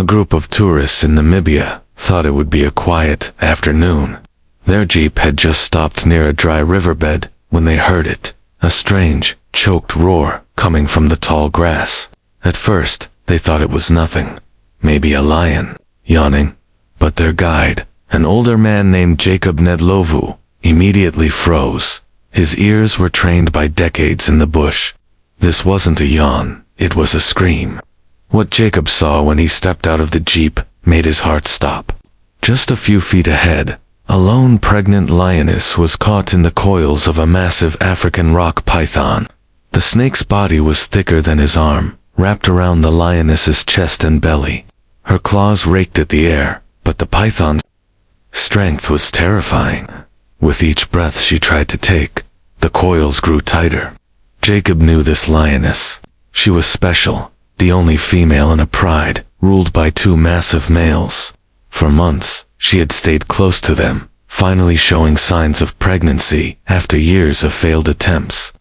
group of tourists in Namibia thought it would be a quiet afternoon. Their jeep had just stopped near a dry riverbed when they heard it, a strange, choked roar coming from the tall grass. At first, they thought it was nothing, maybe a lion, yawning, but their guide, an older man named Jacob Nedlovu, immediately froze. His ears were trained by decades in the bush. This wasn't a yawn, it was a scream. What Jacob saw when he stepped out of the jeep made his heart stop. Just a few feet ahead, a lone pregnant lioness was caught in the coils of a massive African rock python. The snake's body was thicker than his arm, wrapped around the lioness's chest and belly. Her claws raked at the air, but the python's strength was terrifying. With each breath she tried to take, the coils grew tighter. Jacob knew this lioness. She was special, the only female in a pride, ruled by two massive males. For months, she had stayed close to them, finally showing signs of pregnancy after years of failed attempts.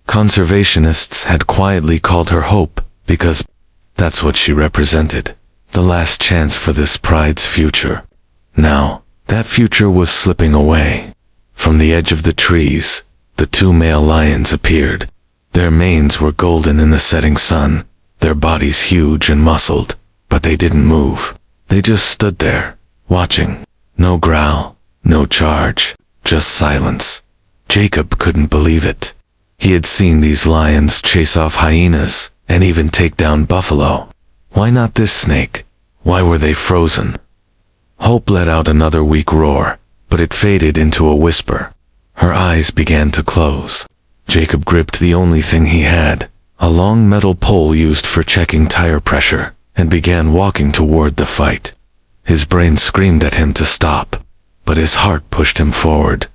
Conservationists had quietly called her Hope, because that's what she represented, the last chance for this pride's future. Now, that future was slipping away. From the edge of the trees, the two male lions appeared. Their manes were golden in the setting sun, their bodies huge and muscled, but they didn't move. They just stood there, watching. No growl, no charge, just silence. Jacob couldn't believe it. He had seen these lions chase off hyenas, and even take down buffalo. Why not this snake? Why were they frozen? Hope let out another weak roar, but it faded into a whisper. Her eyes began to close. Jacob gripped the only thing he had, a long metal pole used for checking tire pressure, and began walking toward the fight. His brain screamed at him to stop, but his heart pushed him forward.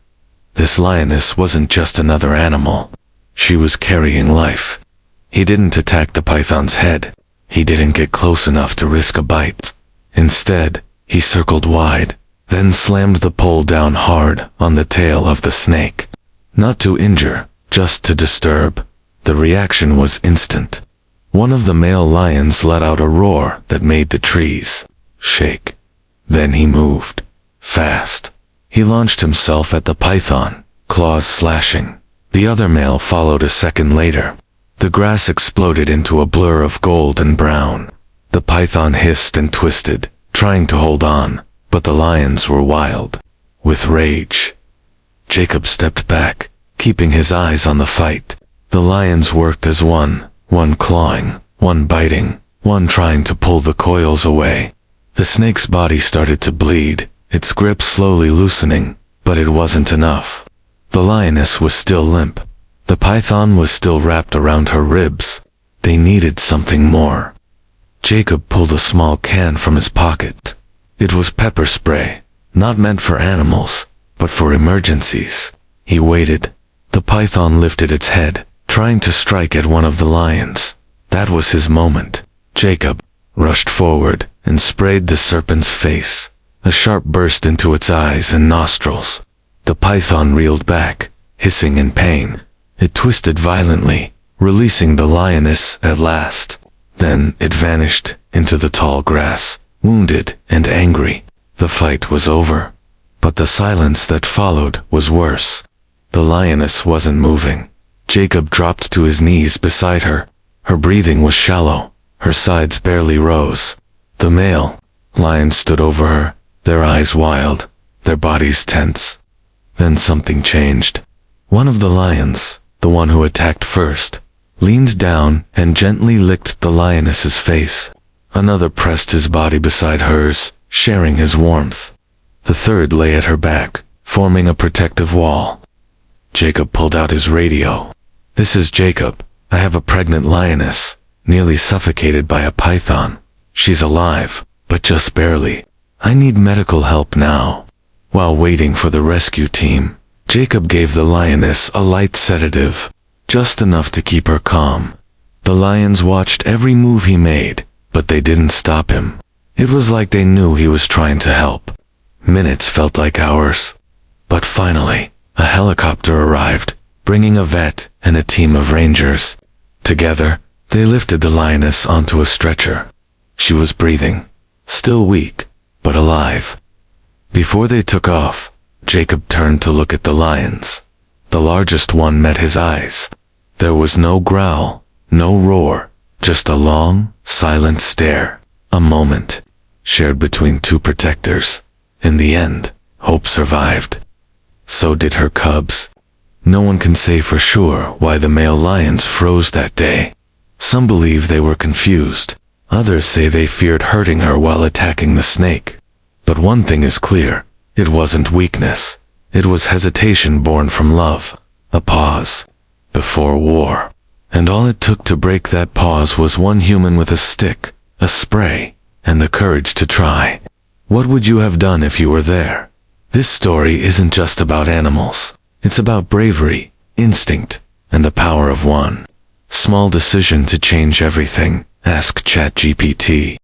This lioness wasn't just another animal. She was carrying life. He didn't attack the python's head. He didn't get close enough to risk a bite. Instead, he circled wide, then slammed the pole down hard on the tail of the snake. Not to injure, just to disturb. The reaction was instant. One of the male lions let out a roar that made the trees shake. Then he moved. Fast. He launched himself at the python, claws slashing. The other male followed a second later. The grass exploded into a blur of gold and brown. The python hissed and twisted, trying to hold on, but the lions were wild, with rage. Jacob stepped back, keeping his eyes on the fight. The lions worked as one clawing, one biting, one trying to pull the coils away. The snake's body started to bleed, its grip slowly loosening, but it wasn't enough. The lioness was still limp. The python was still wrapped around her ribs. They needed something more. Jacob pulled a small can from his pocket. It was pepper spray, not meant for animals, but for emergencies. He waited. The python lifted its head, trying to strike at one of the lions. That was his moment. Jacob rushed forward and sprayed the serpent's face. A sharp burst into its eyes and nostrils. The python reeled back, hissing in pain. It twisted violently, releasing the lioness at last. Then it vanished into the tall grass, wounded and angry. The fight was over. But the silence that followed was worse. The lioness wasn't moving. Jacob dropped to his knees beside her. Her breathing was shallow. Her sides barely rose. The male lions stood over her, their eyes wild, their bodies tense. Then something changed. One of the lions, the one who attacked first, leaned down and gently licked the lioness's face. Another pressed his body beside hers, sharing his warmth. The third lay at her back, forming a protective wall. Jacob pulled out his radio. "This is Jacob. I have a pregnant lioness, nearly suffocated by a python. She's alive, but just barely. I need medical help now." While waiting for the rescue team, Jacob gave the lioness a light sedative, just enough to keep her calm. The lions watched every move he made, but they didn't stop him. It was like they knew he was trying to help. Minutes felt like hours. But finally, a helicopter arrived, bringing a vet and a team of rangers. Together, they lifted the lioness onto a stretcher. She was breathing, still weak, but alive. Before they took off, Jacob turned to look at the lions. The largest one met his eyes. There was no growl, no roar, just a long, silent stare. A moment, shared between two protectors. In the end, hope survived. So did her cubs. No one can say for sure why the male lions froze that day. Some believe they were confused. Others say they feared hurting her while attacking the snake. But one thing is clear, it wasn't weakness. It was hesitation born from love, a pause before war. And all it took to break that pause was one human with a stick, a spray, and the courage to try. What would you have done if you were there? This story isn't just about animals. It's about bravery, instinct, and the power of one small decision to change everything. Ask ChatGPT.